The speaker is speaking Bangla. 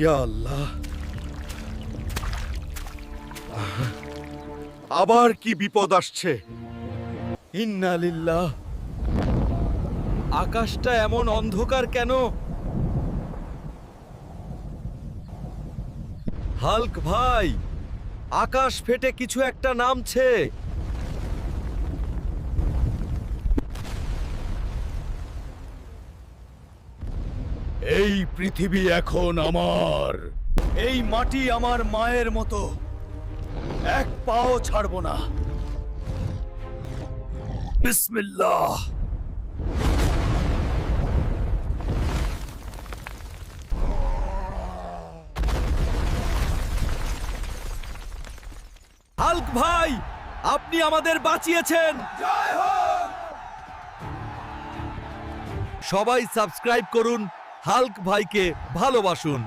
ইয়া আল্লাহ, আবার কি বিপদ আসছে? ইন্না লিল্লাহ। আকাশটা এমন অন্ধকার কেন? হাল্ক ভাই, আকাশ ফেটে কিছু একটা নামছে। এই পৃথিবী এখন আমার। এই মাটি আমার মায়ের মতো, এক পাও ছাড়ব না। বিসমিল্লাহ। হাল্ক ভাই, আপনি আমাদের বাঁচিয়েছেন। সবাই সাবস্ক্রাইব করুন, হাল্ক ভাইকে ভালোবাসুন।